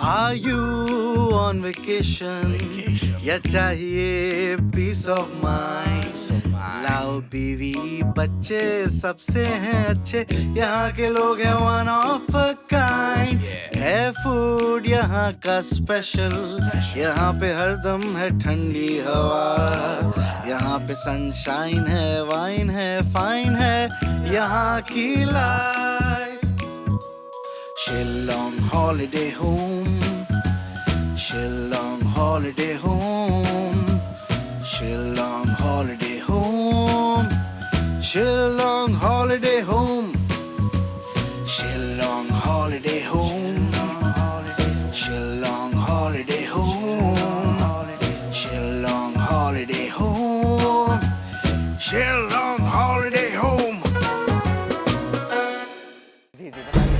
Are you on vacation? या चाहिए peace of mind? लाओ बीवी बच्चे सबसे हैं अच्छे, यहाँ के लोग हैं one of a kind. है फूड यहाँ का स्पेशल, यहाँ पे हरदम है ठंडी हवा, यहाँ पे सनशाइन है, वाइन है, फाइन है यहाँ की life. Shillong holiday home, Shillong holiday home, Shillong holiday home, Shillong holiday home, Shillong holiday home, Shillong holiday home, Shillong holiday home, Shillong holiday home. जी बताइए।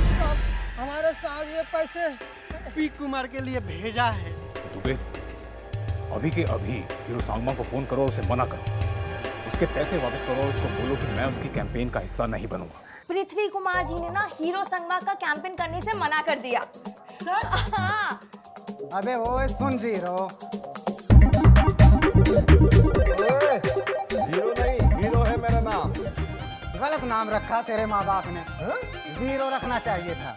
हमारे साहब ये पैसे पी कुमार के लिए भेजा है। दुबे, अभी के अभी हीरो सांगमा को फोन करो और उसे मना करो, उसके पैसे वापस करो, उसको बोलो कि मैं उसकी कैंपेन का हिस्सा नहीं बनूंगा। पृथ्वी कुमार जी ने ना हीरो संगमा का कैंपेन करने से मना कर दिया। सर? हाँ। अबे वो सुन जीरो। जीरो नहीं, हीरो है मेरा नाम। गलत नाम रखा तेरे माँ बाप ने। जीरो रखना चाहिए था।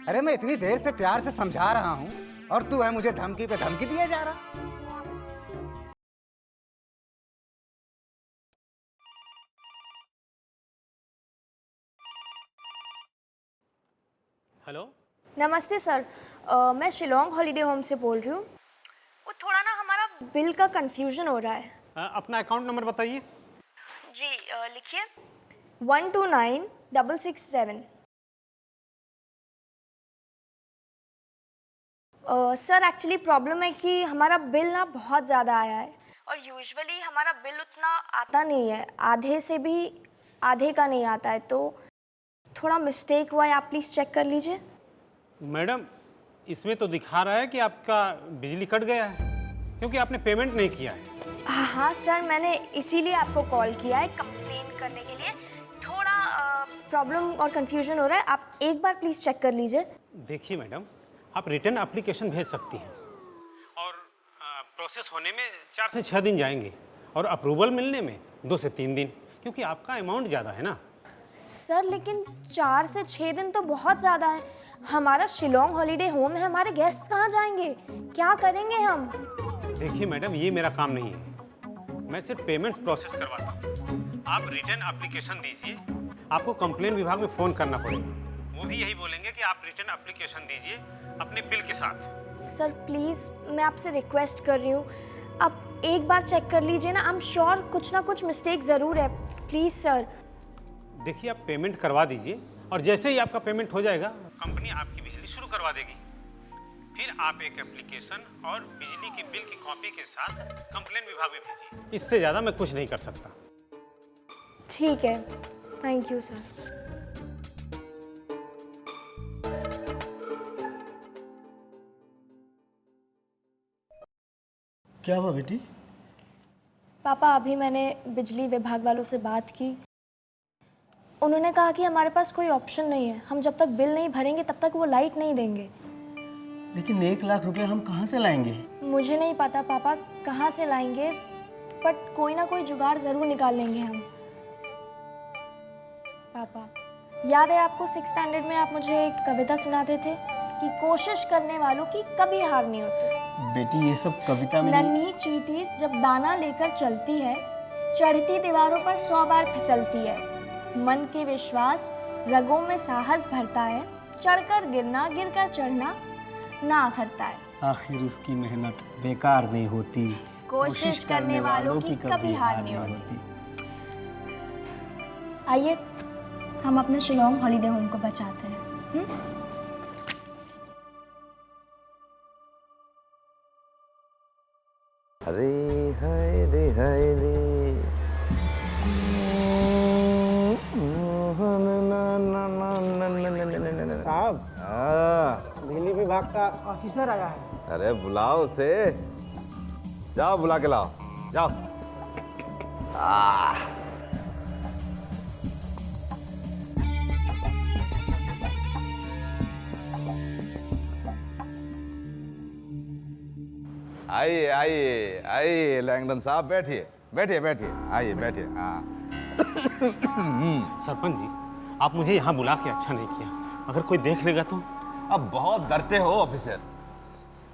अरे मैं इतनी देर से प्यार से समझा रहा हूँ और तू है मुझे धमकी पे धमकी दिए जा रहा। हेलो, नमस्ते सर, मैं शिलोंग हॉलीडे होम से बोल रही हूँ। वो थोड़ा ना हमारा बिल का कंफ्यूजन हो रहा है। अपना अकाउंट नंबर बताइए। जी लिखिए 129667। सर एक्चुअली प्रॉब्लम है कि हमारा बिल ना बहुत ज़्यादा आया है और यूजुअली हमारा बिल उतना आता नहीं है, आधे से भी आधे का नहीं आता है, तो थोड़ा मिस्टेक हुआ है, आप प्लीज़ चेक कर लीजिए। मैडम, इसमें तो दिखा रहा है कि आपका बिजली कट गया है क्योंकि आपने पेमेंट नहीं किया है। हाँ सर, मैंने इसीलिए आपको कॉल किया है कंप्लेन करने के लिए। थोड़ा प्रॉब्लम और कंफ्यूजन हो रहा है, आप एक बार प्लीज़ चेक कर लीजिए। देखिए मैडम, आप रिटर्न एप्लीकेशन भेज सकती हैं और प्रोसेस होने में 4 से 6 दिन जाएंगे और अप्रूवल मिलने में 2 से 3 दिन, क्योंकि आपका अमाउंट ज़्यादा है ना। सर लेकिन 4 से 6 दिन तो बहुत ज़्यादा है। हमारा शिलोंग हॉलीडे होम है, हमारे गेस्ट कहाँ जाएंगे, क्या करेंगे हम? देखिए मैडम, ये मेरा काम नहीं है, मैं सिर्फ पेमेंट्स प्रोसेस करवाता हूँ। आप रिटर्न एप्लीकेशन दीजिए, आपको कंप्लेन विभाग में फ़ोन करना पड़ेगा, वो भी यही बोलेंगे कि आप रिटर्न एप्लीकेशन दीजिए अपने बिल के साथ। सर प्लीज़, मैं आपसे रिक्वेस्ट कर रही हूँ, आप एक बार चेक कर लीजिए ना। आई एम श्योर कुछ ना कुछ मिस्टेक ज़रूर है, प्लीज़ सर। देखिए, आप पेमेंट करवा दीजिए और जैसे ही आपका पेमेंट हो जाएगा कंपनी आपकी बिजली शुरू करवा देगी। फिर आप एक एप्लीकेशन और बिजली की बिल की कॉपी के साथ कंप्लेन विभाग में भेजिए। इससे ज़्यादा मैं कुछ नहीं कर सकता। ठीक है, थैंक यू सर। क्या हुआ बेटी? पापा, अभी मैंने बिजली विभाग वालों से बात की। उन्होंने कहा कि हमारे पास कोई ऑप्शन नहीं है, हम जब तक बिल नहीं भरेंगे तब तक वो लाइट नहीं देंगे। लेकिन 1 लाख रुपए हम कहाँ से लाएंगे? मुझे नहीं पता पापा कहाँ से लाएंगे, बट कोई ना कोई जुगाड़ ज़रूर निकाल लेंगे हम। पापा, याद है आपको 6th स्टैंडर्ड में आप मुझे एक कविता सुनाते थे कि कोशिश करने वालों की कभी हार नहीं होती। बेटी ये सब कविता में नन्ही चींटी जब दाना लेकर चलती है, चढ़ती दीवारों पर 100 बार फिसलती है। मन के विश्वास रगों में साहस भरता है, चढ़कर गिरना गिरकर चढ़ना ना आखरता है। आखिर उसकी मेहनत बेकार नहीं होती, कोशिश करने वालों की कभी हार नहीं होती। आइए हम अपने शिलोंग हॉलीडे होम को बचाते हैं। अरे हाय रे हाय रे, साहब, बिजली विभाग का ऑफिसर आया है। अरे बुलाओ उसे, जाओ बुला के लाओ, जाओ। आइए आइए आइए लैंगडन साहब, बैठिए बैठिए बैठिए, आइए बैठिए। हाँ सरपंच जी, आप मुझे यहाँ बुला के अच्छा नहीं किया। अगर कोई देख लेगा तो? अब बहुत डरते हो ऑफिसर।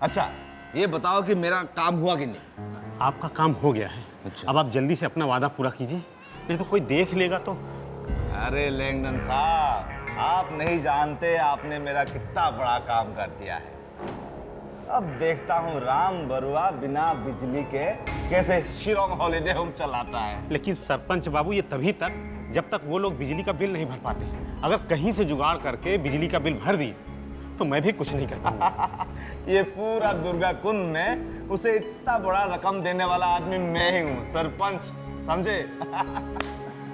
अच्छा ये बताओ कि मेरा काम हुआ कि नहीं? आपका काम हो गया है। अच्छा। अब आप जल्दी से अपना वादा पूरा कीजिए, नहीं तो कोई देख लेगा तो। अरे लैंगडन साहब, आप नहीं जानते आपने मेरा कितना बड़ा काम कर दिया है। अब देखता हूँ राम बरुआ बिना बिजली के कैसे शिलोंग हॉलीडे होम चलाता है। लेकिन सरपंच बाबू, ये तभी तक जब तक वो लोग बिजली का बिल नहीं भर पाते। अगर कहीं से जुगाड़ करके बिजली का बिल भर दी तो मैं भी कुछ नहीं कर पाऊंगा। ये पूरा दुर्गा कुंड में उसे इतना बड़ा रकम देने वाला आदमी मैं ही हूँ, सरपंच, समझे?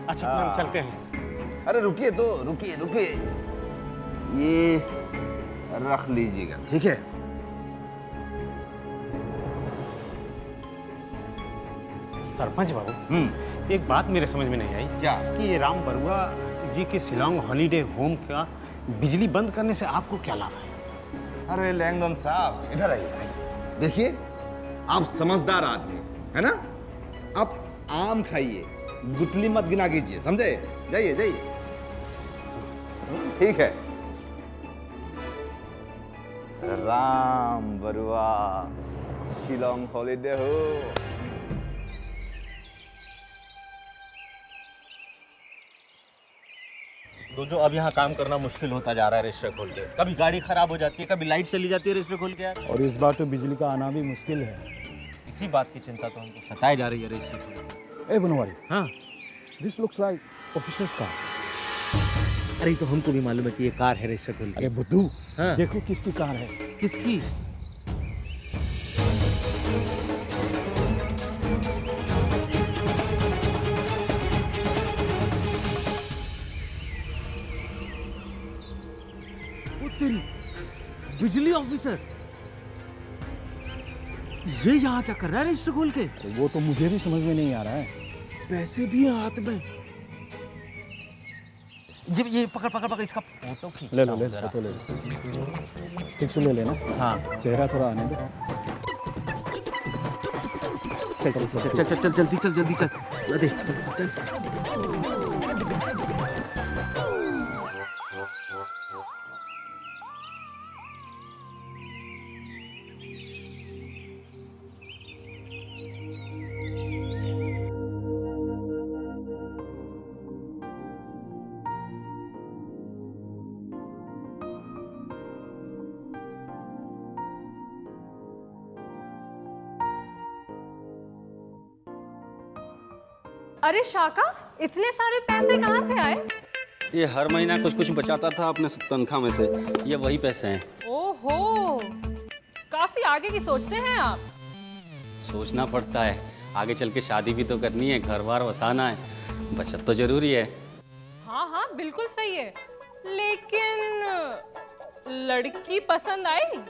अच्छा फिर हम चलते हैं। अरे रुकिए तो, रुकिए रुकिए, ये रख लीजिएगा, ठीक है? सरपंच बाबू, एक बात मेरे समझ में नहीं आई। क्या? कि ये राम बरुआ जी के शिलोंग हॉलीडे होम का बिजली बंद करने से आपको क्या लाभ है? अरे लैंगडन साहब इधर आइए। देखिए आप समझदार आदमी है ना, आप आम खाइए, गुठली मत गिना कीजिए, समझे? जाइए जाइए, ठीक है। राम बरुआ शिलोंग हॉलीडे हो। तो जो अब यहाँ काम करना मुश्किल होता जा रहा है रजिस्टर खोल के। कभी गाड़ी खराब हो जाती है, कभी लाइट चली जाती है रजिस्टर खोल के यार। और इस बार तो बिजली का आना भी मुश्किल है। इसी बात की चिंता तो हमको सताई जा रही है रजिस्टर खोल के। ए बनवारी, हाँ, this looks like officers car. अरे तो हमको भी मालूम है कि ये कार है रजिस्टर खोल अरे बुद्धू, हाँ। देखो किसकी कार है। किसकी? तेरी बिजली ऑफिसर ये यहाँ क्या कर रहा है रजिस्टर खोल के? वो तो मुझे भी समझ में नहीं आ रहा है। पैसे भी हाथ में। ये पकड़ पकड़ पकड़, इसका फोटो खींच। ले लो ले लो, फोटो ले लो, ठीक से ले लेना। हाँ, चेहरा थोड़ा आने दो। चल चल चल चल चल जल्दी चल जल्दी चल, देख चल। अरे शाका, इतने सारे पैसे कहाँ से आए? ये हर महीना कुछ कुछ बचाता था अपने तनख्वाह में से, ये वही पैसे हैं। ओहो, काफी आगे की सोचते हैं आप। सोचना पड़ता है, आगे चल के शादी भी तो करनी है, घर बार वसाना है, बचत तो जरूरी है। हाँ हाँ बिल्कुल सही है, लेकिन लड़की पसंद आई?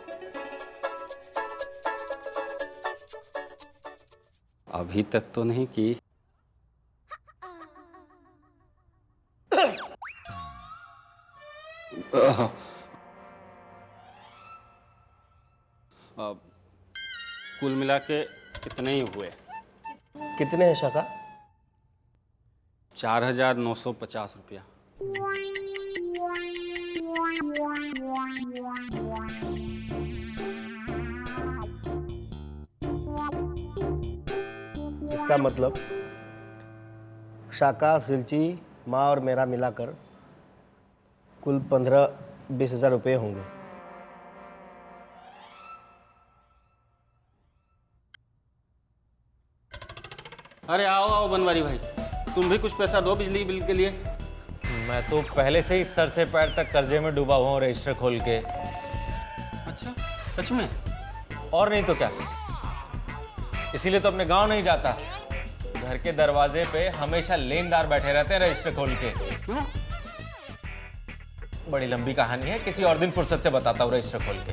अभी तक तो नहीं की। कुल मिला के इतने ही हुए। कितने हैं शाका? 4,950 रुपया। इसका मतलब शाका, सिलची, माँ और मेरा मिलाकर कुल 15-20 हज़ार रुपये होंगे। अरे आओ आओ बनवारी भाई, तुम भी कुछ पैसा दो बिजली बिल के लिए। मैं तो पहले से ही सर से पैर तक कर्जे में डूबा हुआ हूँ रजिस्टर खोल के। अच्छा सच में? और नहीं तो क्या, इसीलिए तो अपने गांव नहीं जाता। घर के दरवाजे पे हमेशा लेनदार बैठे रहते हैं रजिस्टर खोल के। बड़ी लंबी कहानी है, किसी और दिन फुर्सत से बताता हूँ रजिस्टर खोल के।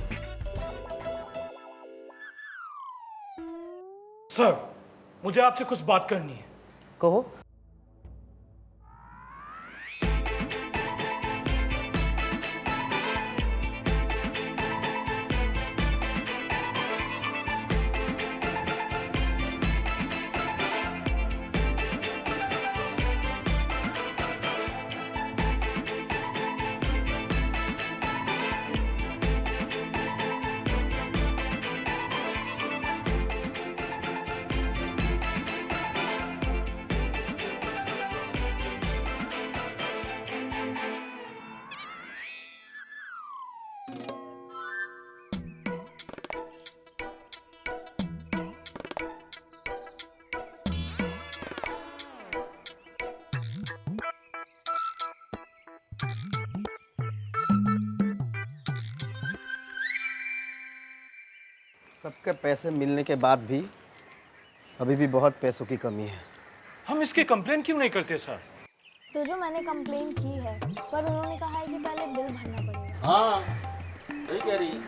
सर, मुझे आपसे कुछ बात करनी है। कहो। सबके पैसे मिलने के बाद भी अभी भी बहुत पैसों की कमी है। हम इसकी कंप्लेन क्यों नहीं करते सर? तो जो मैंने कंप्लेन की है, पर उन्होंने कहा है कि पहले बिल भरना पड़ेगा। हाँ सही कह रही है।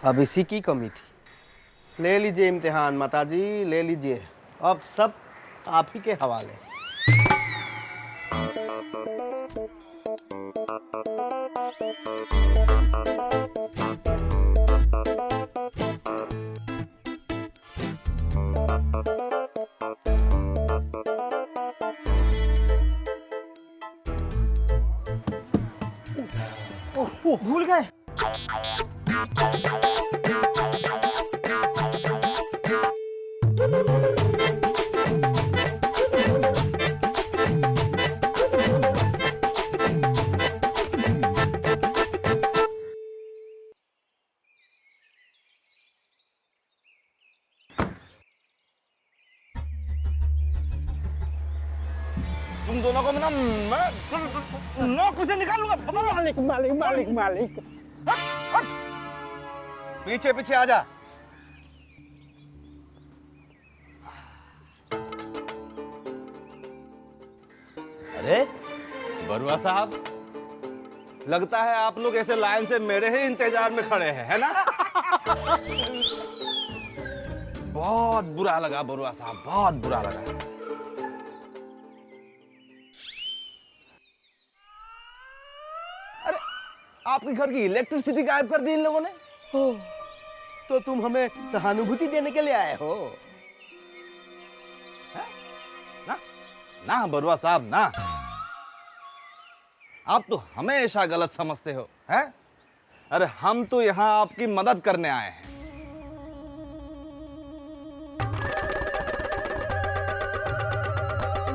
अब इसी की कमी थी। ले लीजिए इम्तिहान माताजी, ले लीजिए। अब सब आप ही के हवाले। ओह भूल गए। तुम दोनों को मैं नौकरी से निकालूंगा। मालिक मालिक मालिक मालिक। पीछे पीछे आ जा। अरे बरुआ साहब, लगता है आप लोग ऐसे लाइन से मेरे ही इंतजार में खड़े हैं, है ना? बहुत बुरा लगा बरुआ साहब, बहुत बुरा लगा। आपके घर की इलेक्ट्रिसिटी गायब कर दी इन लोगों ने। तो तुम हमें सहानुभूति देने के लिए आए हो? ना ना बरुआ साहब ना, आप तो हमेशा गलत समझते हो, हैं? अरे हम तो यहाँ आपकी मदद करने आए हैं।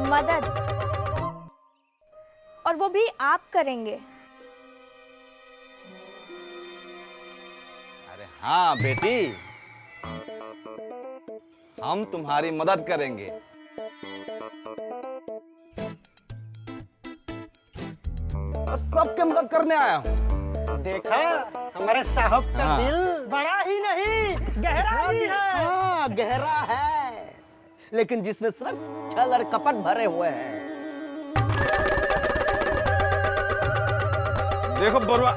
मदद? और वो भी आप करेंगे? हाँ बेटी, हम तुम्हारी मदद करेंगे। और सबके मदद करने आया हूँ। देखा हमारे साहब का हाँ। दिल बड़ा ही नहीं, गहरा ही है। हाँ गहरा है, लेकिन जिसमें सिर्फ छल और कपट भरे हुए हैं। देखो बरुआ,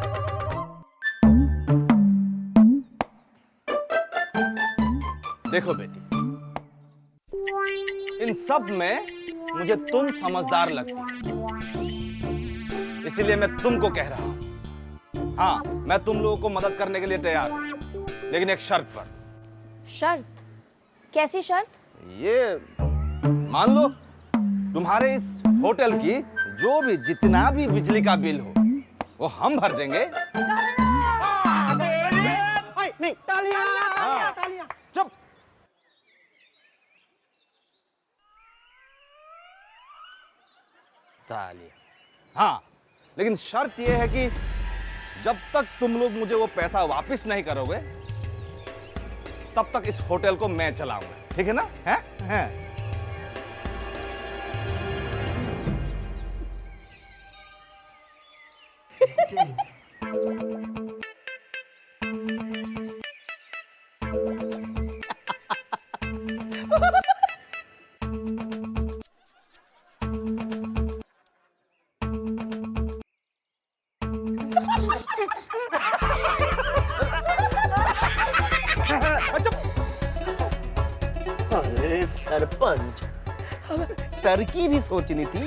देखो बेटी, इन सब में मुझे तुम समझदार लगती हो, इसीलिए मैं तुमको कह रहा हूं। हाँ, मैं तुम लोगों को मदद करने के लिए तैयार हूं, लेकिन एक शर्त पर। शर्त? कैसी शर्त? ये मान लो तुम्हारे इस होटल की जो भी जितना भी बिजली का बिल हो वो हम भर देंगे। नहीं, तालियां, हाँ। तालियां। चुप। तालियां। हाँ, लेकिन शर्त यह है कि जब तक तुम लोग मुझे वो पैसा वापस नहीं करोगे तब तक इस होटल को मैं चलाऊंगा, ठीक है ना? हैं? अरे सरपंच, अगर तरकीब भी सोचनी थी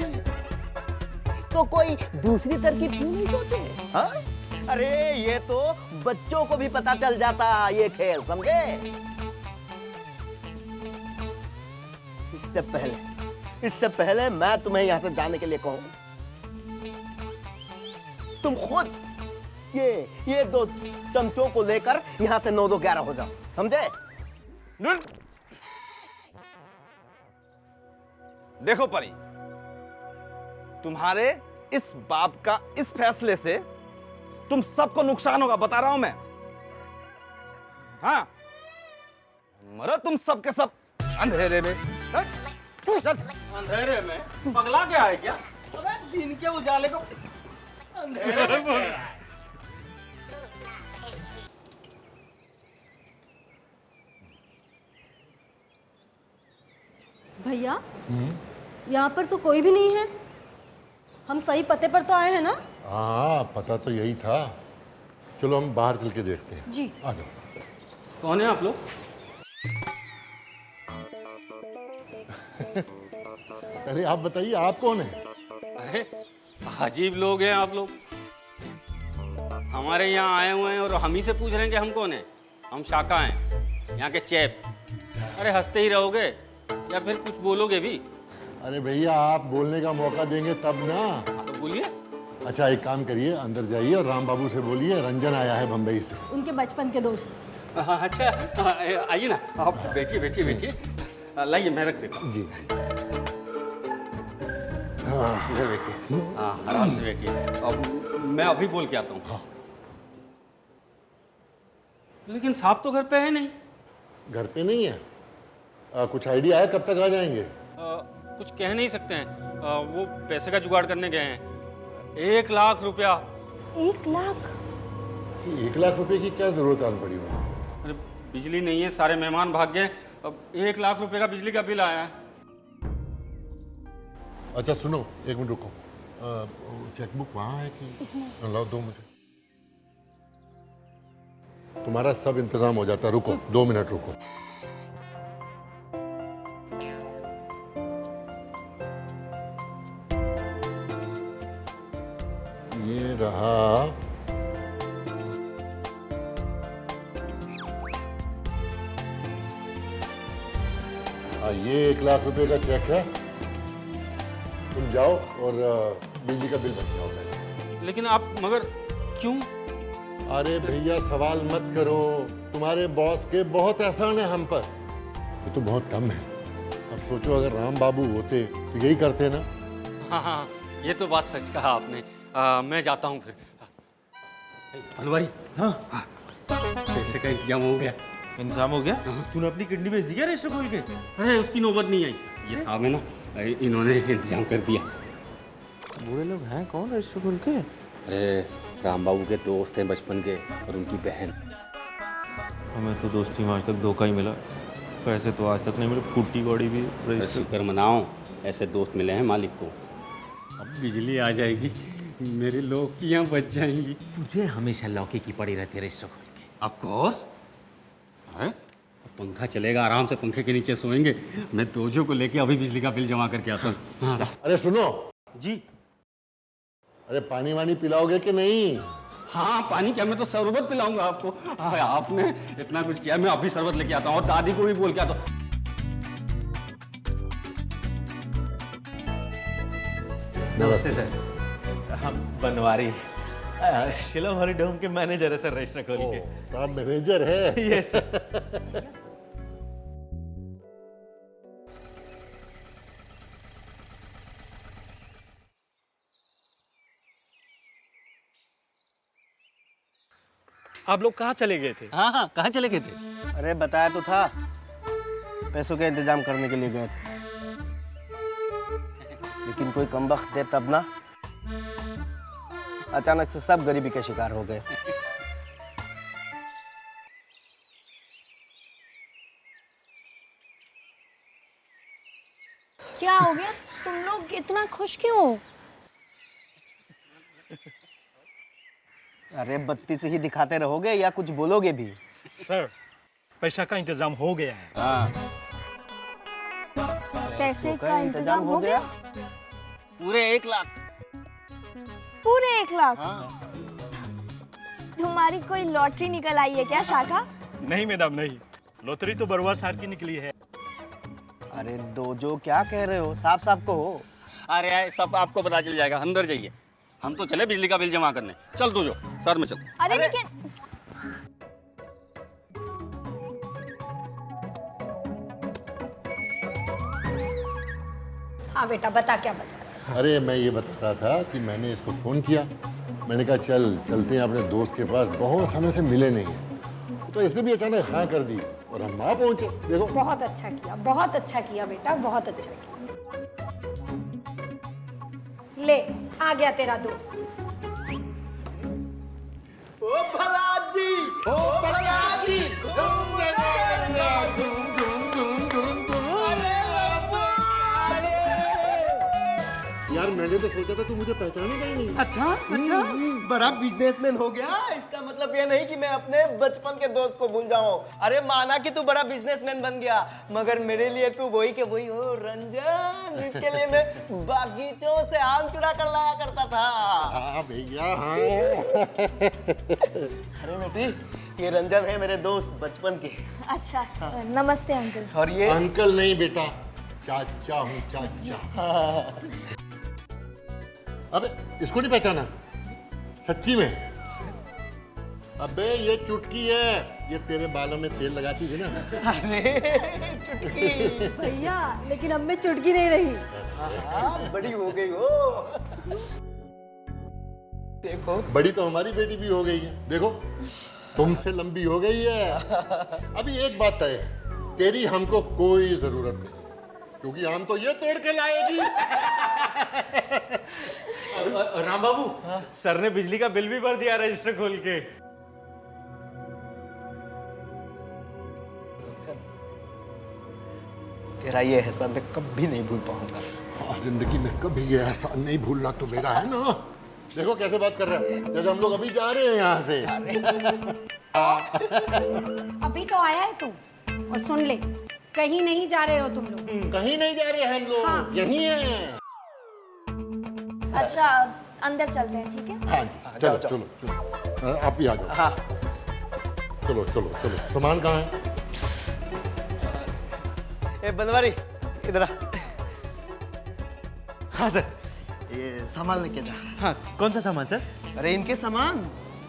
तो कोई दूसरी तरकीब क्यों नहीं सोचे? हाँ? अरे ये तो बच्चों को भी पता चल जाता ये खेल, समझे? इससे पहले मैं तुम्हें यहां से जाने के लिए कहूं, तुम खुद ये दो चमचों को लेकर यहां से 9-2-11 हो जाओ। समझे? देखो परी, तुम्हारे इस बाप का इस फैसले से तुम सबको नुकसान होगा, बता रहा हूं मैं। हाँ, मरो तुम सब के सब अंधेरे में। चल। अंधेरे में पगला गया है क्या? अबे दिन के उजाले को अंधेरे में। भैया यहाँ पर तो कोई भी नहीं है। हम सही पते पर तो आए हैं ना? हाँ, पता तो यही था। चलो हम बाहर चल के देखते हैं। जी। आ जाओ। कौन है आप लोग? अरे आप बताइए, आप कौन है? अरे अजीब लोग हैं आप लोग। हमारे यहाँ आए हुए हैं और हम ही से पूछ रहे हैं कि हम कौन हैं। हम शाका हैं, यहाँ के चेप। अरे हंसते ही रहोगे या फिर कुछ बोलोगे भी? अरे भैया, आप बोलने का मौका देंगे तब ना। हाँ तो बोलिए। अच्छा, एक काम करिए, अंदर जाइए और राम बाबू से बोलिए रंजन आया है बम्बई से। उनके बचपन के दोस्त। अच्छा आइए ना, आप बैठिए बैठिए बैठिए। लाइए, मैं रख देता हूँ जी। इधर बैठिए। हाँ, आराम से बैठिए। अब मैं अभी बोल के आता हूँ। हाँ। लेकिन साहब तो घर पे है नहीं। घर पे नहीं है? कुछ आइडिया है कब तक आ जाएंगे? कुछ कह नहीं सकते हैं। वो पैसे का जुगाड़ करने गए हैं। 1 लाख रुपया। 1 लाख? 1 लाख रुपए की क्या जरूरत आन पड़ी उन्हें? अरे बिजली नहीं है, सारे मेहमान भाग गए। अब 1 लाख रुपए का बिजली का बिल आया है। अच्छा सुनो, 1 मिनट रुको। चेकबुक वहाँ है कि? इसमें। लाओ, दो मुझे। तुम्हारा सब इंतजाम हो जाता है। रुको 2 मिनट रुको। ये रहा। ये 1 लाख रुपए का चेक है। तुम जाओ और बिजली का बिल भर जाओ। लेकिन आप मगर क्यों? अरे भैया, सवाल मत करो। तुम्हारे बॉस के बहुत एहसान है हम पर। ये तो बहुत कम है। अब सोचो, अगर राम बाबू होते तो यही करते ना। हाँ हाँ, ये तो बात सच कहा आपने। मैं जाता हूँ फिर। हलवाई। हाँ, पैसे का इंतजाम हो गया। इंतजाम हो गया? तूने अपनी किडनी बेच दी क्या रजिस्टर खोल के? अरे उसकी नौबत नहीं आई। ये साहब है ना, इन्होंने इंतजाम कर दिया। बूढ़े लोग हैं कौन रजिस्टर खोल के? अरे राम बाबू के दोस्त हैं बचपन के, और उनकी बहन। हमें तो दोस्ती में आज तक धोखा ही मिला। पैसे तो आज तक नहीं मिले। फूटी कौड़ी भी रजिस्टर। शुक्र मनाओ, ऐसे दोस्त मिले हैं मालिक को। अब बिजली आ जाएगी, मेरी लौकियाँ बच जाएंगी। तुझे हमेशा लौकी की पड़ी रहती है रजिस्टर खोल के। Of course. अरे पंखा चलेगा, आराम से पंखे के नीचे सोएंगे। मैं दोजो को लेके अभी बिजली का बिल जमा करके आता हूँ। हाँ। अरे सुनो जी। अरे पानी वानी पिलाओगे कि नहीं? हाँ, पानी क्या, मैं तो शरबत पिलाऊंगा आपको। आपने इतना कुछ किया, मैं अभी शरबत लेके आता हूँ और दादी को भी बोल के आता हूँ। नमस्ते सर। हम बनवारी शिलो हमारी डोम के मैनेजर है सर, रजिस्टर खोल के। तो आप मैनेजर है? यस। आप लोग कहाँ चले गए थे? हाँ हाँ, कहाँ चले गए थे? अरे बताया तो था, पैसों का इंतजाम करने के लिए गए थे। लेकिन कोई कमबख्त दे तब ना। अचानक से सब गरीबी के शिकार हो गए। क्या हो गया? तुम लोग इतना खुश क्यों हो? अरे बत्ती से ही दिखाते रहोगे या कुछ बोलोगे भी? सर, पैसा का इंतजाम हो गया है। हाँ। पैसे का इंतजाम हो गया? पूरे 1 लाख। पूरे 1 लाख? हाँ। तुम्हारी कोई लॉटरी निकल आई है क्या शाखा? नहीं मैडम, नहीं। लॉटरी तो बरुआ साहब की निकली है। अरे दोजो क्या कह रहे हो? साफ साफ कहो। अरे सब आपको पता चल जाएगा, अंदर जाइए। हम तो चले बिजली का बिल जमा करने। चल दो जो सर में चल। अरे लेकिन हाँ बेटा बता, क्या बता? अरे मैं ये बता रहा था कि मैंने इसको फ़ोन किया, मैंने कहा चलते हैं अपने दोस्त के पास, बहुत समय से मिले नहीं हैं। तो इसने भी अचानक हाँ कर दी और हम वहाँ पहुँचे। देखो बहुत अच्छा किया, बहुत अच्छा किया बेटा, बहुत अच्छा किया। ले आ गया तेरा दोस्त। ओ भला जी, ओ भला जी, घूम यार मैंने तो सोचा था तू मुझे पहचानेगा ही नहीं। अच्छा बड़ा बिजनेसमैन हो गया। इसका मतलब ये नहीं कि मैं अपने बचपन के दोस्त को भूल जाऊं। अरे माना कि तू बड़ा बिजनेसमैन बन गया, मगर मेरे लिए तू वही के वही हो रंजन, जिसके लिए मैं बागीचों से आम चुरा कर लाया करता था। हाँ भैया हाँ। अरे बेटी ये रंजन है मेरे दोस्त बचपन के। अच्छा नमस्ते अंकल। और ये अंकल नहीं बेटा, चाचा हूँ चाचा। अबे इसको नहीं पहचाना सच्ची में? अबे ये चुटकी है, ये तेरे बालों में तेल लगाती थी ना। अरे चुटकी भैया लेकिन अब मैं चुटकी नहीं रही। हाँ बड़ी हो गई हो। देखो बड़ी तो हमारी बेटी भी हो गई है, देखो तुमसे लंबी हो गई है। अभी एक बात तय है, तेरी हमको कोई जरूरत नहीं, क्योंकि हम तो ये तोड़ के लाएगी। राम बाबू, सर ने बिजली का बिल भी भर दिया रजिस्टर खोल के। तेरा ये एहसान मैं कभी नहीं भूल पाऊंगा। और जिंदगी में कभी ये एहसान नहीं भूलना तो मेरा है ना। देखो कैसे बात कर रहा है, जैसे हम लोग अभी जा रहे हैं यहाँ से। अभी तो आया है तू, और सुन ले कहीं नहीं जा रहे हो तुम लोग। कहीं नहीं जा रहे हम लोग, हाँ। यहीं हैं। अच्छा अंदर चलते हैं, ठीक है? हाँ जी चलो चलो चलो, आप भी आ जाओ। हाँ चलो चलो चलो, सामान कहाँ है? ए बनवारी इधर आ। हाँ सर। ये सामान लेके जा। हाँ कौन सा सामान सर? अरे इनके सामान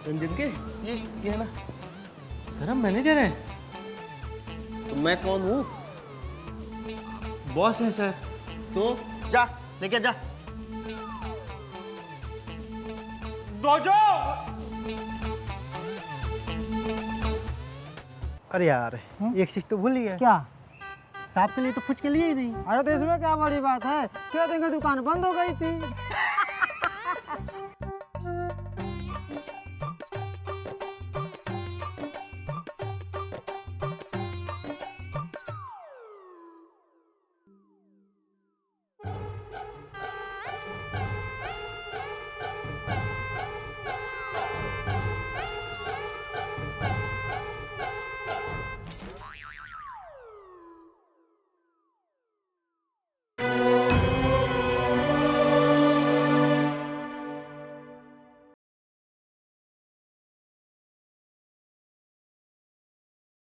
रंजन के, ये है ना। सर हम मैनेजर हैं। तो मैं कौन हूँ? बॉस है सर। तो जा लेके जा। दोजो। अरे यार एक चीज तो भूल ही है। क्या? साहब के लिए तो कुछ के लिए ही नहीं। अरे तो इसमें क्या बड़ी बात है, क्यों देंगे, दुकान बंद हो गई थी।